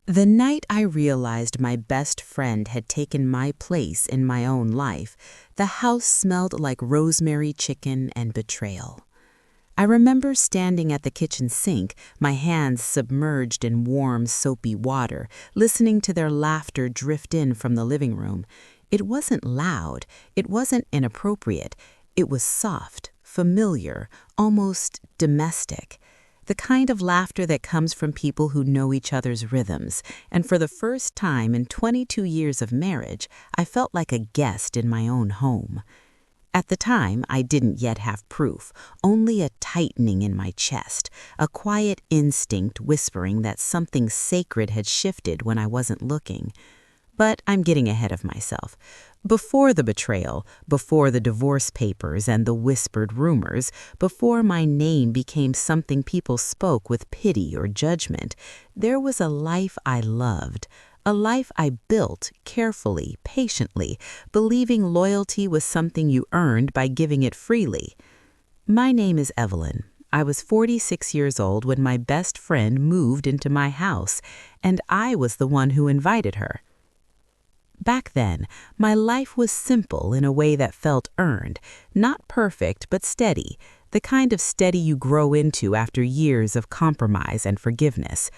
The night I realized my best friend had taken my place in my own life, the house smelled like rosemary chicken and betrayal. I remember standing at the kitchen sink, my hands submerged in warm, soapy water, listening to their laughter drift in from the living room. It wasn't loud, it wasn't inappropriate, it was soft, familiar, almost domestic. The kind of laughter that comes from people who know each other's rhythms. And for the first time in 22 years of marriage, I felt like a guest in my own home. At the time, I didn't yet have proof, only a tightening in my chest, a quiet instinct whispering that something sacred had shifted when I wasn't looking. But I'm getting ahead of myself. Before the betrayal, before the divorce papers and the whispered rumors, before my name became something people spoke with pity or judgment, there was a life I loved, a life I built carefully, patiently, believing loyalty was something you earned by giving it freely. My name is Evelyn. I was 46 years old when my best friend moved into my house, and I was the one who invited her. Back then, my life was simple in a way that felt earned, not perfect but steady, the kind of steady you grow into after years of compromise and forgiveness.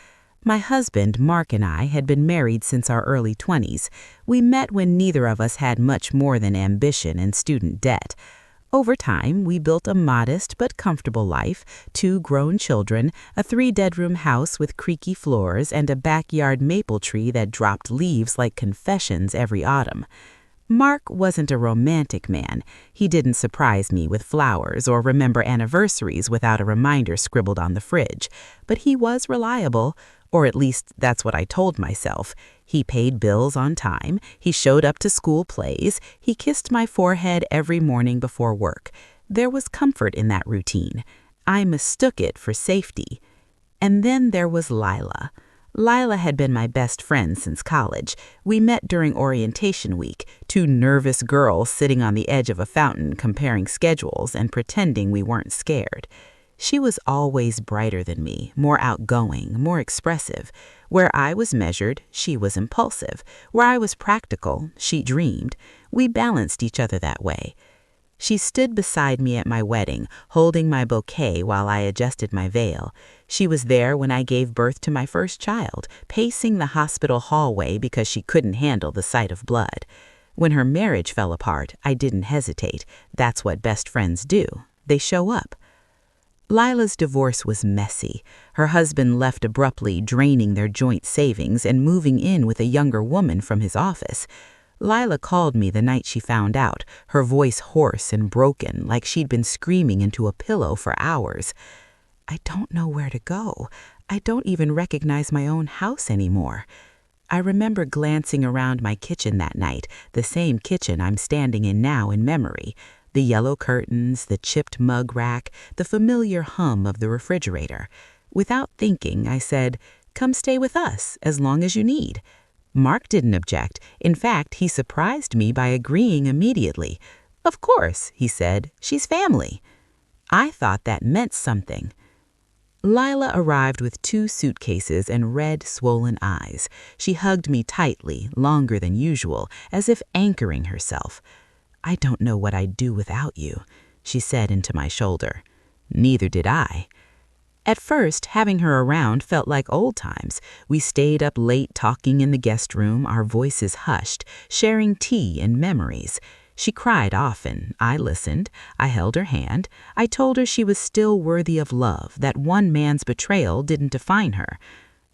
My husband, Mark, and I had been married since our early 20s. We met when neither of us had much more than ambition and student debt. Over time, we built a modest but comfortable life, 2 grown children, a 3-bedroom house with creaky floors, and a backyard maple tree that dropped leaves like confessions every autumn. Mark wasn't a romantic man. He didn't surprise me with flowers or remember anniversaries without a reminder scribbled on the fridge. But he was reliable, or at least that's what I told myself. He paid bills on time, he showed up to school plays, he kissed my forehead every morning before work. There was comfort in that routine. I mistook it for safety. And then there was Lila. Lila had been my best friend since college. We met during orientation week, 2 nervous girls sitting on the edge of a fountain comparing schedules and pretending we weren't scared. She was always brighter than me, more outgoing, more expressive. Where I was measured, she was impulsive. Where I was practical, she dreamed. We balanced each other that way. She stood beside me at my wedding, holding my bouquet while I adjusted my veil. She was there when I gave birth to my first child, pacing the hospital hallway because she couldn't handle the sight of blood. When her marriage fell apart, I didn't hesitate. That's what best friends do. They show up. Lila's divorce was messy. Her husband left abruptly, draining their joint savings and moving in with a younger woman from his office. Lila called me the night she found out, her voice hoarse and broken, like she'd been screaming into a pillow for hours. I don't know where to go. I don't even recognize my own house anymore. I remember glancing around my kitchen that night, the same kitchen I'm standing in now in memory. The yellow curtains, the chipped mug rack, the familiar hum of the refrigerator. Without thinking, I said, "Come stay with us, as long as you need." Mark didn't object. In fact, he surprised me by agreeing immediately. "Of course," he said, "she's family." I thought that meant something. Lila arrived with 2 suitcases and red, swollen eyes. She hugged me tightly, longer than usual, as if anchoring herself. "I don't know what I'd do without you," she said into my shoulder. Neither did I. At first, having her around felt like old times. We stayed up late talking in the guest room, our voices hushed, sharing tea and memories. She cried often. I listened. I held her hand. I told her she was still worthy of love, that one man's betrayal didn't define her.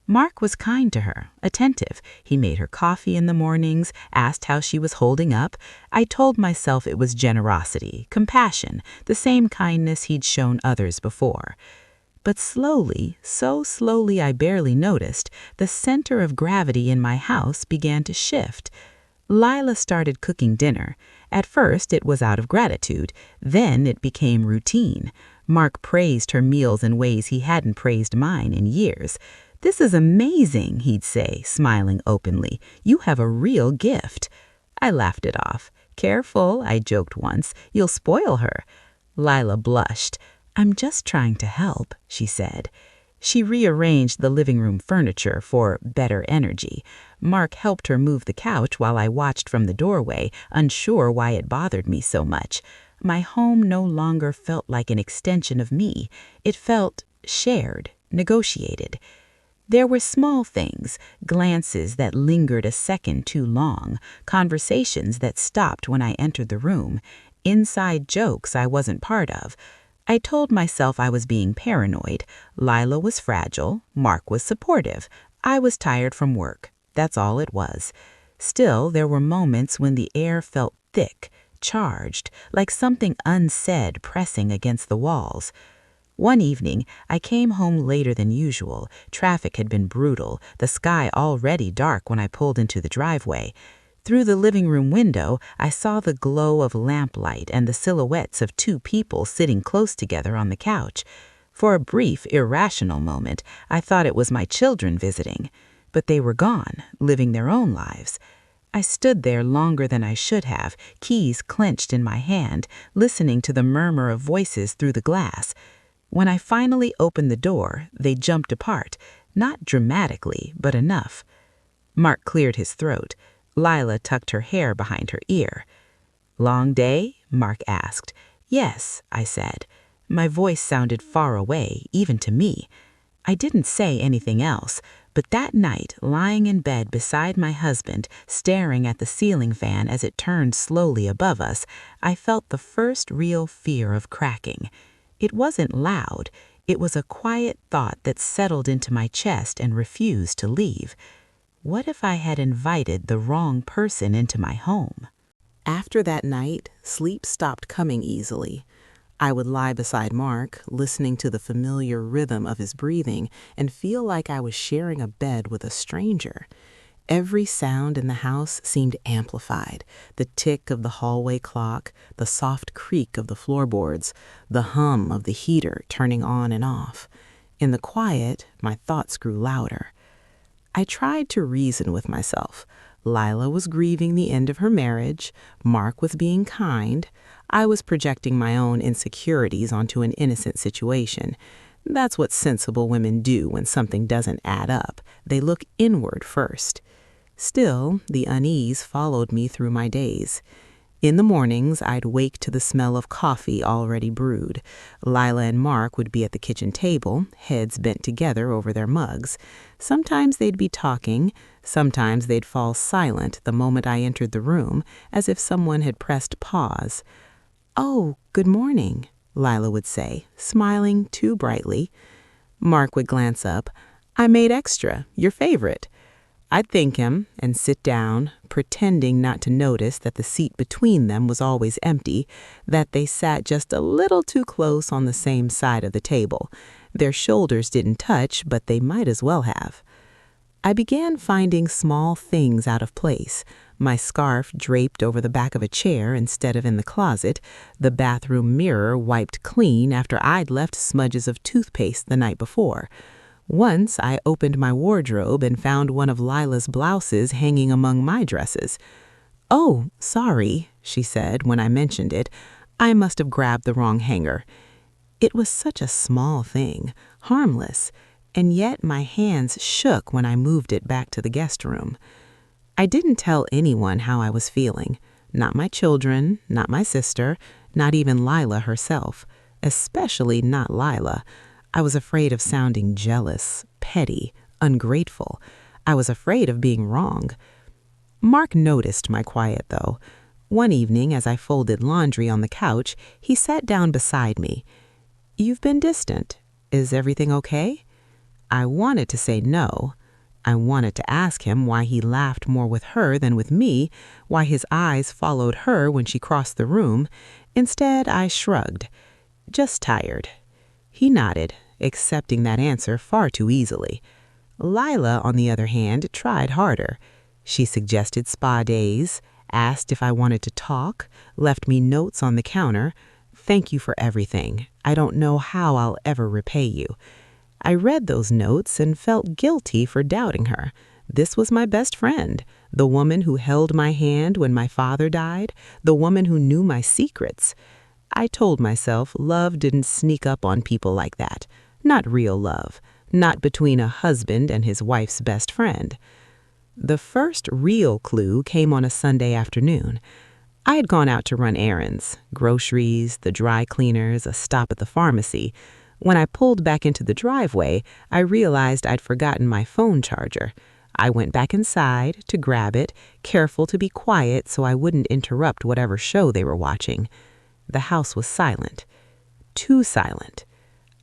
Mark was kind to her, attentive. He made her coffee in the mornings, asked how she was holding up. I told myself it was generosity, compassion, the same kindness he'd shown others before. But slowly, so slowly I barely noticed, the center of gravity in my house began to shift. Lila started cooking dinner. At first, it was out of gratitude. Then it became routine. Mark praised her meals in ways he hadn't praised mine in years. "This is amazing," he'd say, smiling openly. "You have a real gift." I laughed it off. "Careful," I joked once. "You'll spoil her." Lila blushed. "I'm just trying to help," she said. She rearranged the living room furniture for better energy. Mark helped her move the couch while I watched from the doorway, unsure why it bothered me so much. My home no longer felt like an extension of me. It felt shared, negotiated. There were small things, glances that lingered a second too long, conversations that stopped when I entered the room, inside jokes I wasn't part of. I told myself I was being paranoid. Lila was fragile, Mark was supportive. I was tired from work. That's all it was. Still, there were moments when the air felt thick, charged, like something unsaid pressing against the walls. One evening, I came home later than usual. Traffic had been brutal, the sky already dark when I pulled into the driveway. Through the living room window, I saw the glow of lamplight and the silhouettes of two people sitting close together on the couch. For a brief, irrational moment, I thought it was my children visiting. But they were gone, living their own lives. I stood there longer than I should have, keys clenched in my hand, listening to the murmur of voices through the glass. When I finally opened the door, they jumped apart, not dramatically, but enough. Mark cleared his throat. Lila tucked her hair behind her ear. "Long day?" Mark asked. "Yes," I said. My voice sounded far away, even to me. I didn't say anything else, but that night, lying in bed beside my husband, staring at the ceiling fan as it turned slowly above us, I felt the first real fear of cracking. It wasn't loud. It was a quiet thought that settled into my chest and refused to leave. What if I had invited the wrong person into my home? After that night, sleep stopped coming easily. I would lie beside Mark, listening to the familiar rhythm of his breathing, and feel like I was sharing a bed with a stranger. Every sound in the house seemed amplified. The tick of the hallway clock, the soft creak of the floorboards, the hum of the heater turning on and off. In the quiet, my thoughts grew louder. I tried to reason with myself. Lila was grieving the end of her marriage. Mark was being kind. I was projecting my own insecurities onto an innocent situation. That's what sensible women do when something doesn't add up. They look inward first. Still, the unease followed me through my days. In the mornings, I'd wake to the smell of coffee already brewed. Lila and Mark would be at the kitchen table, heads bent together over their mugs. Sometimes they'd be talking. Sometimes they'd fall silent the moment I entered the room, as if someone had pressed pause. "Oh, good morning," Lila would say, smiling too brightly. Mark would glance up. "I made extra, your favorite." I'd thank him and sit down, pretending not to notice that the seat between them was always empty, that they sat just a little too close on the same side of the table. Their shoulders didn't touch, but they might as well have. I began finding small things out of place. My scarf draped over the back of a chair instead of in the closet, the bathroom mirror wiped clean after I'd left smudges of toothpaste the night before. Once I opened my wardrobe and found one of Lila's blouses hanging among my dresses. "Oh, sorry," she said when I mentioned it. "I must have grabbed the wrong hanger." It was such a small thing, harmless, and yet my hands shook when I moved it back to the guest room. I didn't tell anyone how I was feeling. Not my children, not my sister, not even Lila herself, especially not Lila. I was afraid of sounding jealous, petty, ungrateful. I was afraid of being wrong. Mark noticed my quiet, though. One evening, as I folded laundry on the couch, he sat down beside me. "You've been distant. Is everything okay?" I wanted to say no. I wanted to ask him why he laughed more with her than with me, why his eyes followed her when she crossed the room. Instead, I shrugged. "Just tired." He nodded, accepting that answer far too easily. Lila, on the other hand, tried harder. She suggested spa days, asked if I wanted to talk, left me notes on the counter. "Thank you for everything. I don't know how I'll ever repay you." I read those notes and felt guilty for doubting her. This was my best friend, the woman who held my hand when my father died, the woman who knew my secrets. I told myself love didn't sneak up on people like that. Not real love. not between a husband and his wife's best friend. The first real clue came on a Sunday afternoon. I had gone out to run errands, groceries, the dry cleaners, a stop at the pharmacy. When I pulled back into the driveway, I realized I'd forgotten my phone charger. I went back inside to grab it, careful to be quiet so I wouldn't interrupt whatever show they were watching. The house was silent. Too silent.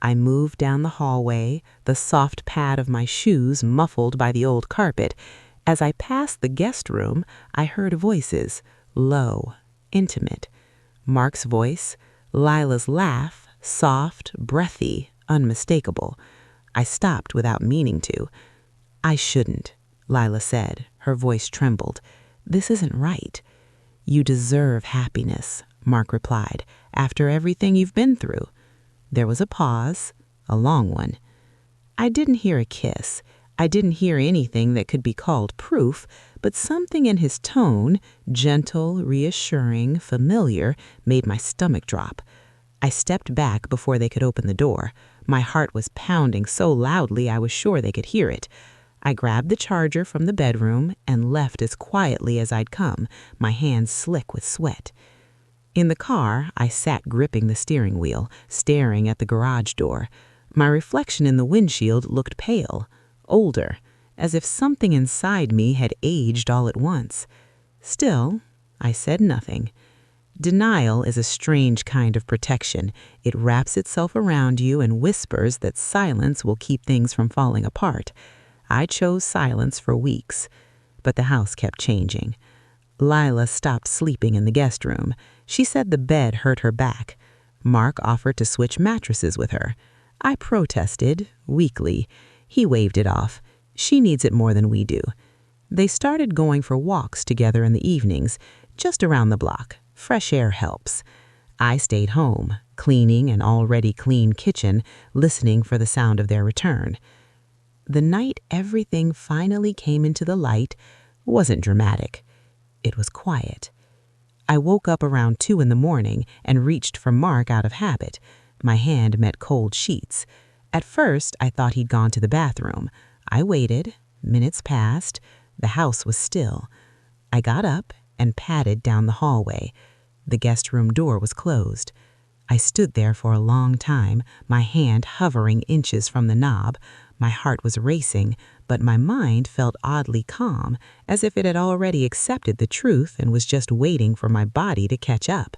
I moved down the hallway, the soft pad of my shoes muffled by the old carpet. As I passed the guest room, I heard voices, low, intimate. Mark's voice, Lila's laugh, soft, breathy, unmistakable. I stopped without meaning to. "I shouldn't," Lila said. Her voice trembled. "This isn't right." "You deserve happiness," Mark replied, "after everything you've been through." There was a pause, a long one. I didn't hear a kiss. I didn't hear anything that could be called proof, but something in his tone, gentle, reassuring, familiar, made my stomach drop. I stepped back before they could open the door. My heart was pounding so loudly I was sure they could hear it. I grabbed the charger from the bedroom and left as quietly as I'd come, my hands slick with sweat. In the car, I sat gripping the steering wheel, staring at the garage door. My reflection in the windshield looked pale, older, as if something inside me had aged all at once. Still, I said nothing. Denial is a strange kind of protection. It wraps itself around you and whispers that silence will keep things from falling apart. I chose silence for weeks, but the house kept changing. Lila stopped sleeping in the guest room. She said the bed hurt her back. Mark offered to switch mattresses with her. I protested, weakly. He waved it off. She needs it more than we do. They started going for walks together in the evenings, just around the block. Fresh air helps. I stayed home, cleaning an already clean kitchen, listening for the sound of their return. The night everything finally came into the light wasn't dramatic. It was quiet. I woke up around 2 in the morning and reached for Mark out of habit. My hand met cold sheets. At first, I thought he'd gone to the bathroom. I waited. Minutes passed. The house was still. I got up and padded down the hallway. The guest room door was closed. I stood there for a long time, my hand hovering inches from the knob. My heart was racing, but my mind felt oddly calm, as if it had already accepted the truth and was just waiting for my body to catch up.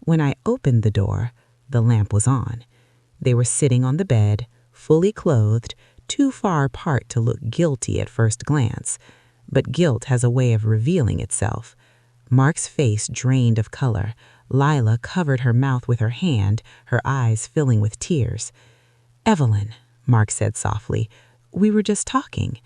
When I opened the door, the lamp was on. They were sitting on the bed, fully clothed, too far apart to look guilty at first glance. But guilt has a way of revealing itself. Mark's face drained of color. Lila covered her mouth with her hand, her eyes filling with tears. "Evelyn," Mark said softly, "we were just talking."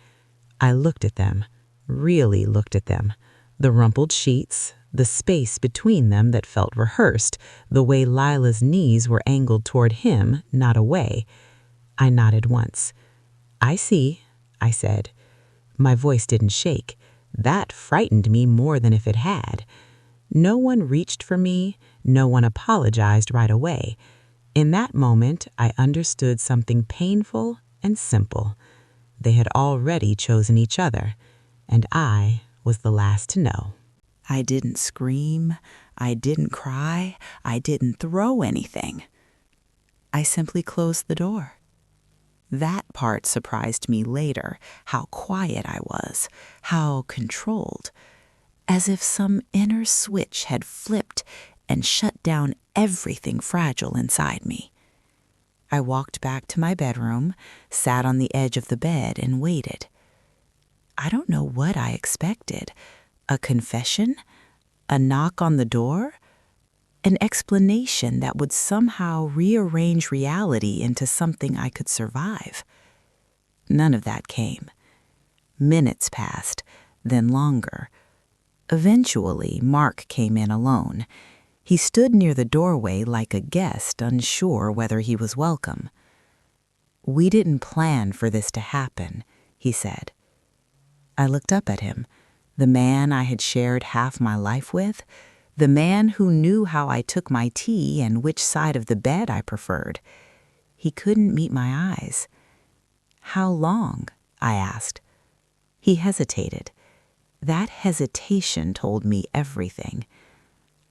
I looked at them, really looked at them. The rumpled sheets, the space between them that felt rehearsed, the way Lila's knees were angled toward him, not away. I nodded once. "I see," I said. My voice didn't shake. That frightened me more than if it had. No one reached for me, no one apologized right away. In that moment, I understood something painful and simple. They had already chosen each other, and I was the last to know. I didn't scream, I didn't cry, I didn't throw anything. I simply closed the door. That part surprised me later, how quiet I was, how controlled, as if some inner switch had flipped and shut down everything fragile inside me. I walked back to my bedroom, sat on the edge of the bed, and waited. I don't know what I expected. A confession? A knock on the door? An explanation that would somehow rearrange reality into something I could survive. None of that came. Minutes passed, then longer. Eventually, Mark came in alone. He stood near the doorway like a guest, unsure whether he was welcome. "We didn't plan for this to happen," he said. I looked up at him, the man I had shared half my life with, the man who knew how I took my tea and which side of the bed I preferred. He couldn't meet my eyes. "How long?" I asked. He hesitated. That hesitation told me everything.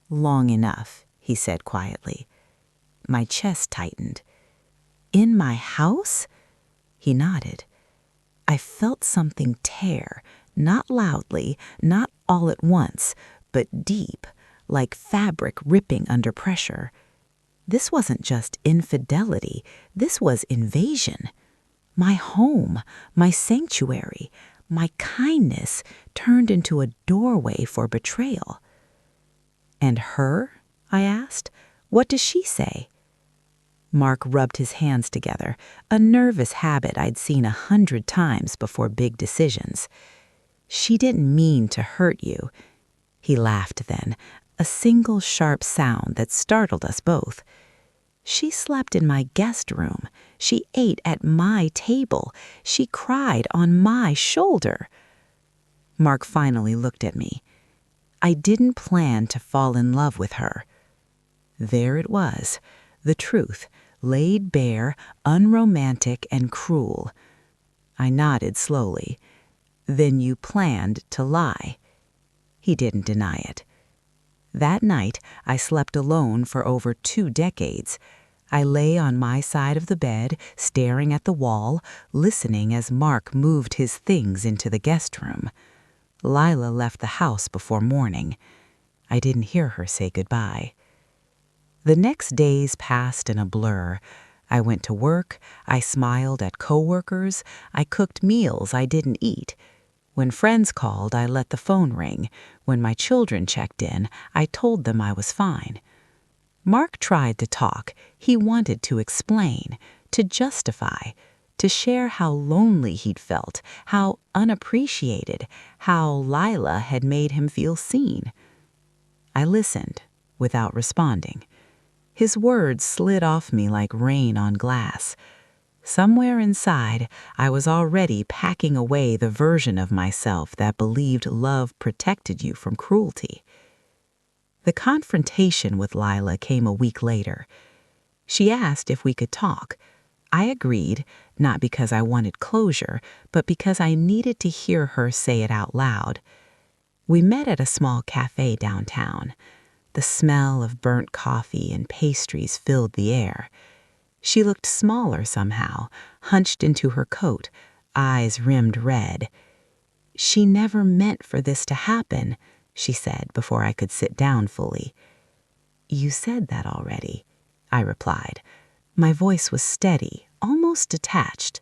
"Long enough," he said quietly. My chest tightened. "In my house?" He nodded. I felt something tear, not loudly, not all at once, but deep, like fabric ripping under pressure. This wasn't just infidelity, this was invasion. My home, my sanctuary, my kindness turned into a doorway for betrayal. "And her?" I asked. "What does she say?" Mark rubbed his hands together, a nervous habit I'd seen 100 times before big decisions. "She didn't mean to hurt you." He laughed then, a single sharp sound that startled us both. "She slept in my guest room. She ate at my table. She cried on my shoulder." Mark finally looked at me. "I didn't plan to fall in love with her." There it was, the truth, laid bare, unromantic and cruel. I nodded slowly. "Then you planned to lie." He didn't deny it. That night, I slept alone for over 2 decades. I lay on my side of the bed, staring at the wall, listening as Mark moved his things into the guest room. Lila left the house before morning. I didn't hear her say goodbye. The next days passed in a blur. I went to work, I smiled at coworkers, I cooked meals I didn't eat. When friends called, I let the phone ring. When my children checked in, I told them I was fine. Mark tried to talk. He wanted to explain, to justify, to share how lonely he'd felt, how unappreciated, how Lila had made him feel seen. I listened without responding. His words slid off me like rain on glass. Somewhere inside, I was already packing away the version of myself that believed love protected you from cruelty. The confrontation with Lila came a week later. She asked if we could talk. I agreed, not because I wanted closure, but because I needed to hear her say it out loud. We met at a small cafe downtown. The smell of burnt coffee and pastries filled the air. She looked smaller somehow, hunched into her coat, eyes rimmed red. "She never meant for this to happen," she said before I could sit down fully. "You said that already," I replied. My voice was steady, almost detached.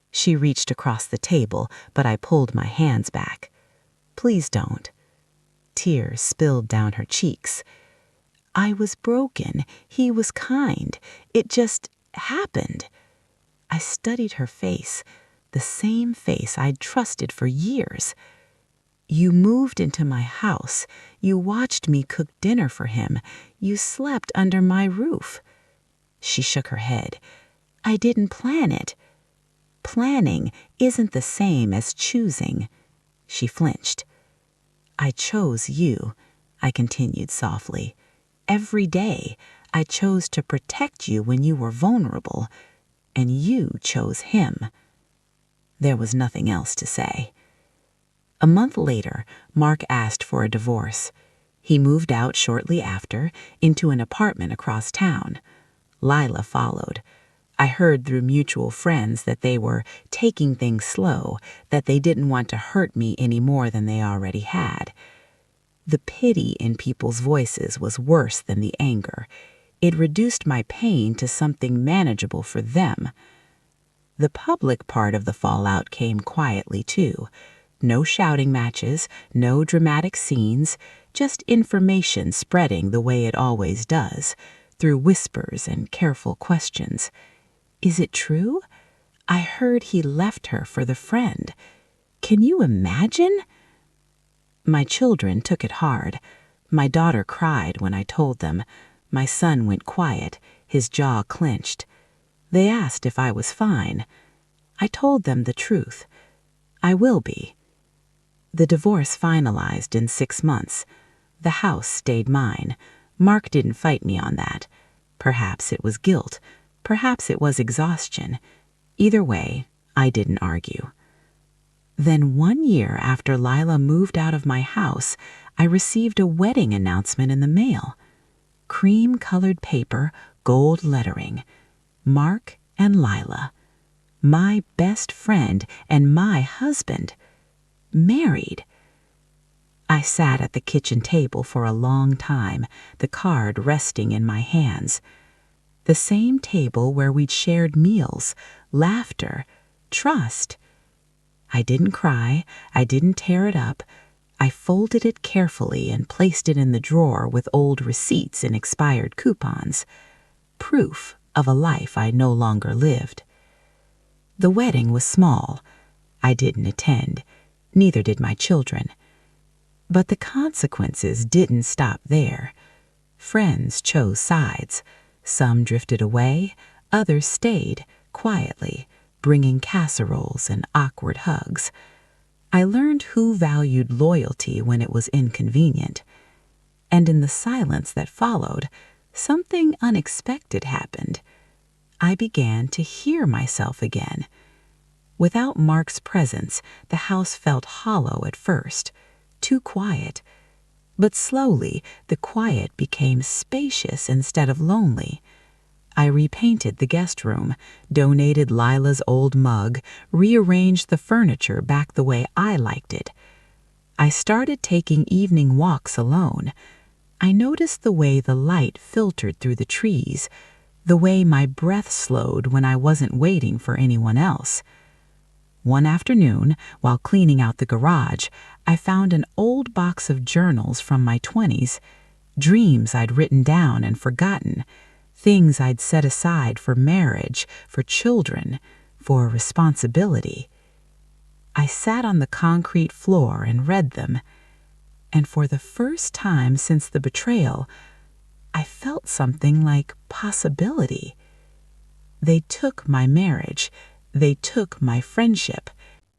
She reached across the table, but I pulled my hands back. "Please don't." Tears spilled down her cheeks. "I was broken. He was kind. It just happened." I studied her face, the same face I'd trusted for years. "You moved into my house. You watched me cook dinner for him. You slept under my roof." She shook her head. "I didn't plan it." "Planning isn't the same as choosing." She flinched. "I chose you," I continued softly. "Every day, I chose to protect you when you were vulnerable, and you chose him." There was nothing else to say. A month later, Mark asked for a divorce. He moved out shortly after, into an apartment across town. Lila followed. I heard through mutual friends that they were taking things slow, that they didn't want to hurt me any more than they already had. The pity in people's voices was worse than the anger. It reduced my pain to something manageable for them. The public part of the fallout came quietly, too. No shouting matches, no dramatic scenes, just information spreading the way it always does, through whispers and careful questions. "Is it true? I heard he left her for the friend. Can you imagine?" My children took it hard. My daughter cried when I told them. My son went quiet, his jaw clenched. They asked if I was fine. I told them the truth. I will be. The divorce finalized in 6 months. The house stayed mine. Mark didn't fight me on that. Perhaps it was guilt. Perhaps it was exhaustion. Either way, I didn't argue. Then 1 year after Lila moved out of my house, I received a wedding announcement in the mail. Cream-colored paper, gold lettering. Mark and Lila, my best friend and my husband, married. I sat at the kitchen table for a long time, the card resting in my hands. The same table where we'd shared meals, laughter, trust. I didn't cry, I didn't tear it up. I folded it carefully and placed it in the drawer with old receipts and expired coupons. Proof of a life I no longer lived. The wedding was small. I didn't attend. Neither did my children. But the consequences didn't stop there. Friends chose sides. Some drifted away, others stayed, quietly, bringing casseroles and awkward hugs. I learned who valued loyalty when it was inconvenient. And in the silence that followed, something unexpected happened. I began to hear myself again. Without Mark's presence, the house felt hollow at first, too quiet. But slowly, the quiet became spacious instead of lonely. I repainted the guest room, donated Lila's old mug, rearranged the furniture back the way I liked it. I started taking evening walks alone. I noticed the way the light filtered through the trees, the way my breath slowed when I wasn't waiting for anyone else. One afternoon, while cleaning out the garage, I found an old box of journals from my 20s, dreams I'd written down and forgotten, things I'd set aside for marriage, for children, for responsibility. I sat on the concrete floor and read them, and for the first time since the betrayal, I felt something like possibility. They took my marriage. They took my friendship.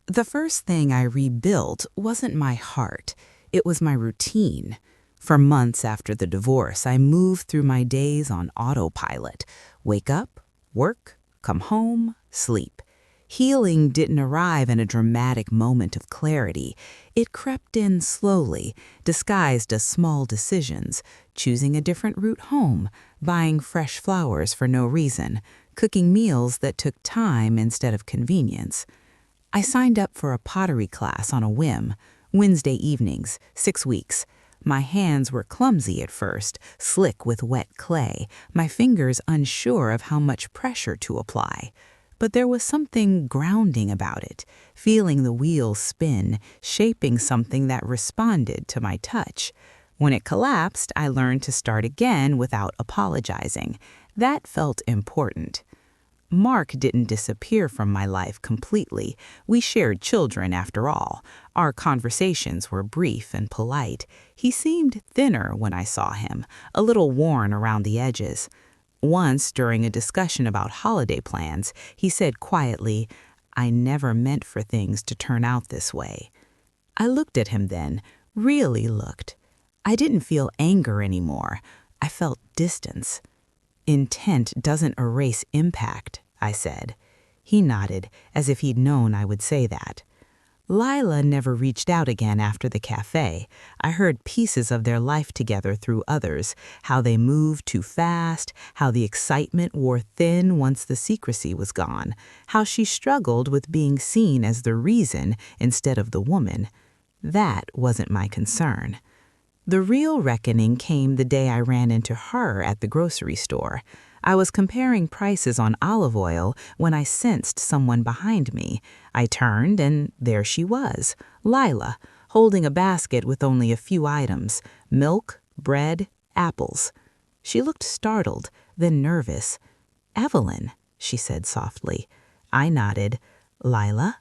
The first thing I rebuilt wasn't my heart. It was my routine. For months after the divorce, I moved through my days on autopilot. Wake up, work, come home, sleep. Healing didn't arrive in a dramatic moment of clarity. It crept in slowly, disguised as small decisions, choosing a different route home, buying fresh flowers for no reason, cooking meals that took time instead of convenience. I signed up for a pottery class on a whim, Wednesday evenings, 6 weeks. My hands were clumsy at first, slick with wet clay, my fingers unsure of how much pressure to apply. But there was something grounding about it, feeling the wheels spin, shaping something that responded to my touch. When it collapsed, I learned to start again without apologizing. That felt important. Mark didn't disappear from my life completely. We shared children, after all. Our conversations were brief and polite. He seemed thinner when I saw him, a little worn around the edges. Once, during a discussion about holiday plans, he said quietly, "I never meant for things to turn out this way." I looked at him then, really looked. I didn't feel anger anymore. I felt distance. "Intent doesn't erase impact," I said. He nodded, as if he'd known I would say that. Lila never reached out again after the cafe. I heard pieces of their life together through others, how they moved too fast, how the excitement wore thin once the secrecy was gone, how she struggled with being seen as the reason instead of the woman. That wasn't my concern. The real reckoning came the day I ran into her at the grocery store. I was comparing prices on olive oil when I sensed someone behind me. I turned, and there she was, Lila, holding a basket with only a few items: milk, bread, apples. She looked startled, then nervous. "Evelyn," she said softly. I nodded. "Lila?"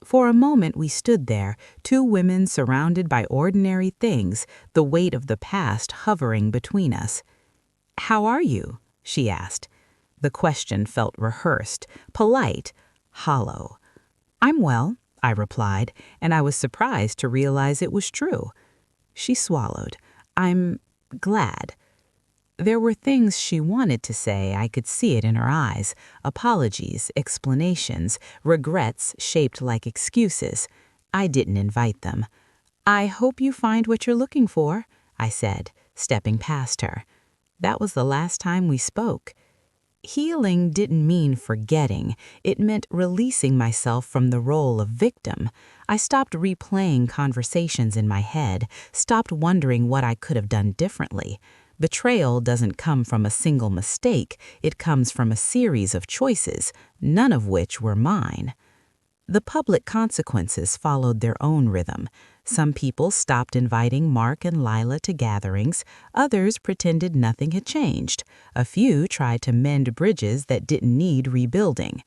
For a moment we stood there, two women surrounded by ordinary things, the weight of the past hovering between us. "How are you?" she asked. The question felt rehearsed, polite, hollow. "I'm well," I replied, and I was surprised to realize it was true. She swallowed. "I'm glad." There were things she wanted to say, I could see it in her eyes. Apologies, explanations, regrets shaped like excuses. I didn't invite them. "I hope you find what you're looking for," I said, stepping past her. That was the last time we spoke. Healing didn't mean forgetting. It meant releasing myself from the role of victim. I stopped replaying conversations in my head, stopped wondering what I could have done differently. Betrayal doesn't come from a single mistake. It comes from a series of choices, none of which were mine. The public consequences followed their own rhythm. Some people stopped inviting Mark and Lila to gatherings. Others pretended nothing had changed. A few tried to mend bridges that didn't need rebuilding.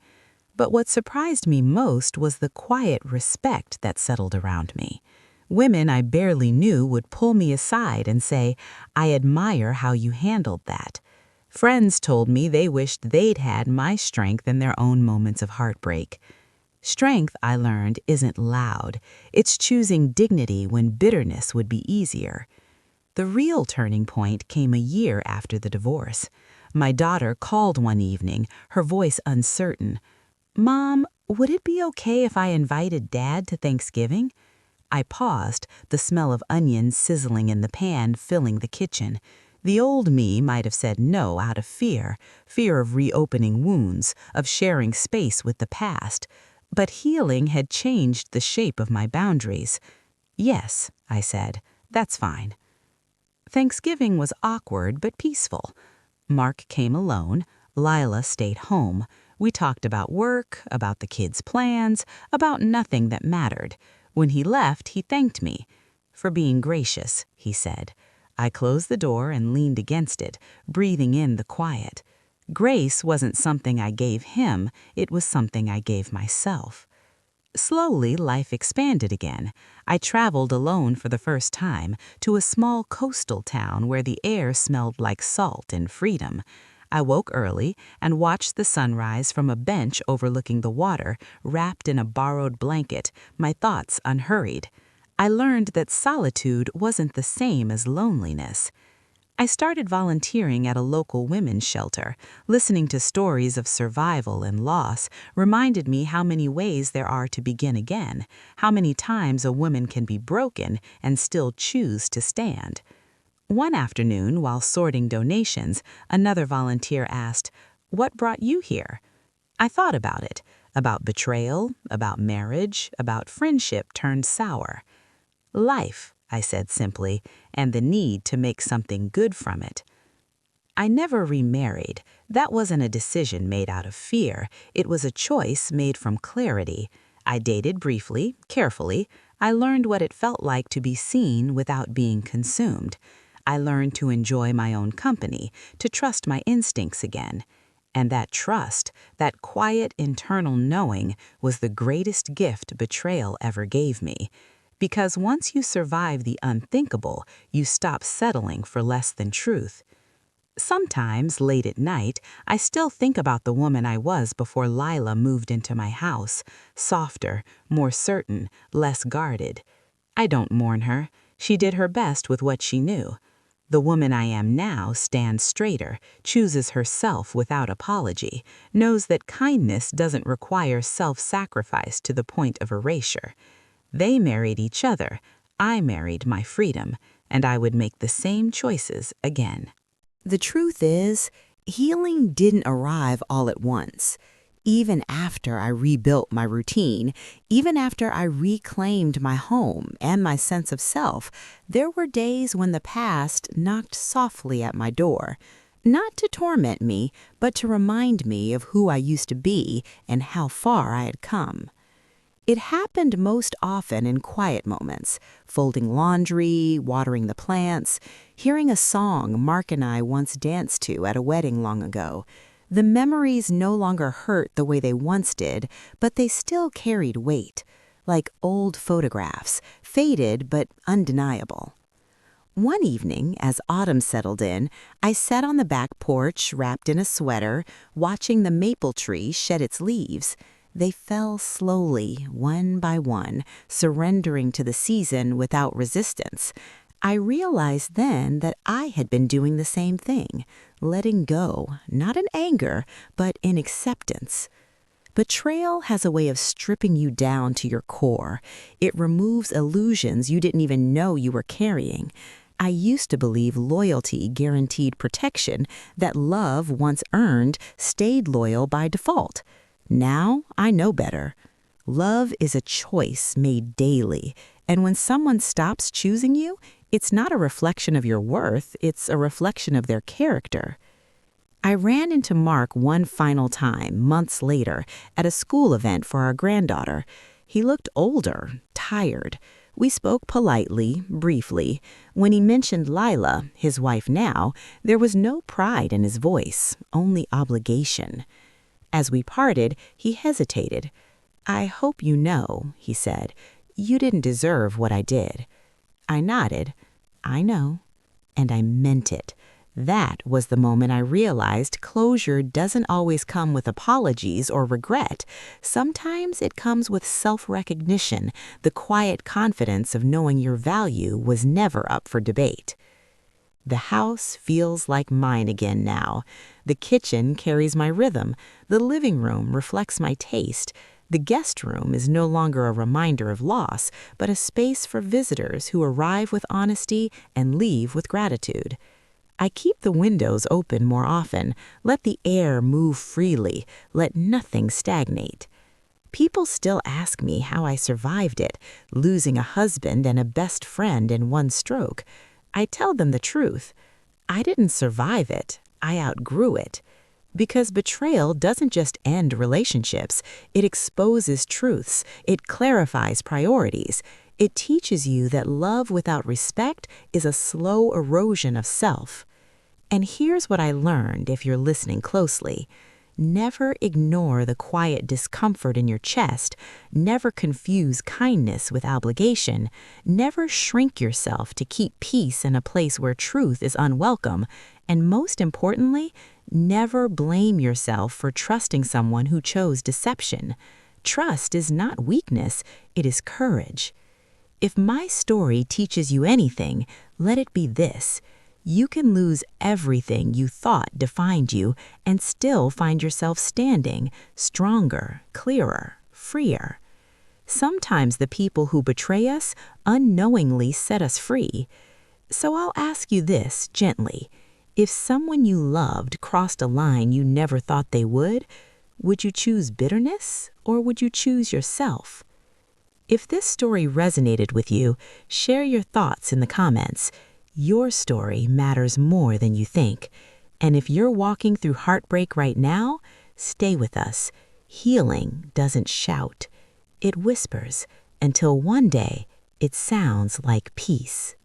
But what surprised me most was the quiet respect that settled around me. Women I barely knew would pull me aside and say, "I admire how you handled that." Friends told me they wished they'd had my strength in their own moments of heartbreak. Strength, I learned, isn't loud. It's choosing dignity when bitterness would be easier. The real turning point came a year after the divorce. My daughter called one evening, her voice uncertain. "Mom, would it be okay if I invited Dad to Thanksgiving?" I paused, the smell of onions sizzling in the pan filling the kitchen. The old me might have said no out of fear of reopening wounds, of sharing space with the past. But healing had changed the shape of my boundaries. "Yes," I said, "that's fine." Thanksgiving was awkward but peaceful. Mark came alone. Lila stayed home. We talked about work, about the kids' plans, about nothing that mattered. When he left, he thanked me. "For being gracious," he said. I closed the door and leaned against it, breathing in the quiet. Grace wasn't something I gave him, it was something I gave myself. Slowly, life expanded again. I traveled alone for the first time to a small coastal town where the air smelled like salt and freedom. I woke early and watched the sunrise from a bench overlooking the water, wrapped in a borrowed blanket, my thoughts unhurried. I learned that solitude wasn't the same as loneliness. I started volunteering at a local women's shelter. Listening to stories of survival and loss reminded me how many ways there are to begin again, how many times a woman can be broken and still choose to stand. One afternoon, while sorting donations, another volunteer asked, "What brought you here?" I thought about it, about betrayal, about marriage, about friendship turned sour. "Life," I said simply, "and the need to make something good from it." I never remarried. That wasn't a decision made out of fear. It was a choice made from clarity. I dated briefly, carefully. I learned what it felt like to be seen without being consumed. I learned to enjoy my own company, to trust my instincts again. And that trust, that quiet internal knowing, was the greatest gift betrayal ever gave me. Because once you survive the unthinkable, you stop settling for less than truth. Sometimes, late at night, I still think about the woman I was before Lila moved into my house, softer, more certain, less guarded. I don't mourn her. She did her best with what she knew. The woman I am now stands straighter, chooses herself without apology, knows that kindness doesn't require self-sacrifice to the point of erasure. They married each other, I married my freedom, and I would make the same choices again. The truth is, healing didn't arrive all at once. Even after I rebuilt my routine, even after I reclaimed my home and my sense of self, there were days when the past knocked softly at my door. Not to torment me, but to remind me of who I used to be and how far I had come. It happened most often in quiet moments, folding laundry, watering the plants, hearing a song Mark and I once danced to at a wedding long ago. The memories no longer hurt the way they once did, but they still carried weight, like old photographs, faded but undeniable. One evening, as autumn settled in, I sat on the back porch, wrapped in a sweater, watching the maple tree shed its leaves. They fell slowly, one by one, surrendering to the season without resistance. I realized then that I had been doing the same thing, letting go, not in anger, but in acceptance. Betrayal has a way of stripping you down to your core. It removes illusions you didn't even know you were carrying. I used to believe loyalty guaranteed protection, that love, once earned, stayed loyal by default. Now I know better. Love is a choice made daily, and when someone stops choosing you, it's not a reflection of your worth, it's a reflection of their character. I ran into Mark one final time, months later, at a school event for our granddaughter. He looked older, tired. We spoke politely, briefly. When he mentioned Lila, his wife now, there was no pride in his voice, only obligation. As we parted, he hesitated. "I hope you know," he said, "you didn't deserve what I did." I nodded. "I know." And I meant it. That was the moment I realized closure doesn't always come with apologies or regret. Sometimes it comes with self-recognition, the quiet confidence of knowing your value was never up for debate. The house feels like mine again now. The kitchen carries my rhythm. The living room reflects my taste. The guest room is no longer a reminder of loss, but a space for visitors who arrive with honesty and leave with gratitude. I keep the windows open more often, let the air move freely, let nothing stagnate. People still ask me how I survived it, losing a husband and a best friend in one stroke. I tell them the truth. I didn't survive it, I outgrew it. Because betrayal doesn't just end relationships, it exposes truths, it clarifies priorities. It teaches you that love without respect is a slow erosion of self. And here's what I learned if you're listening closely. Never ignore the quiet discomfort in your chest. Never confuse kindness with obligation. Never shrink yourself to keep peace in a place where truth is unwelcome. And most importantly, never blame yourself for trusting someone who chose deception. Trust is not weakness, it is courage. If my story teaches you anything, let it be this. You can lose everything you thought defined you and still find yourself standing, stronger, clearer, freer. Sometimes the people who betray us unknowingly set us free. So I'll ask you this gently. If someone you loved crossed a line you never thought they would you choose bitterness or would you choose yourself? If this story resonated with you, share your thoughts in the comments. Your story matters more than you think. And if you're walking through heartbreak right now, stay with us. Healing doesn't shout. It whispers until one day it sounds like peace.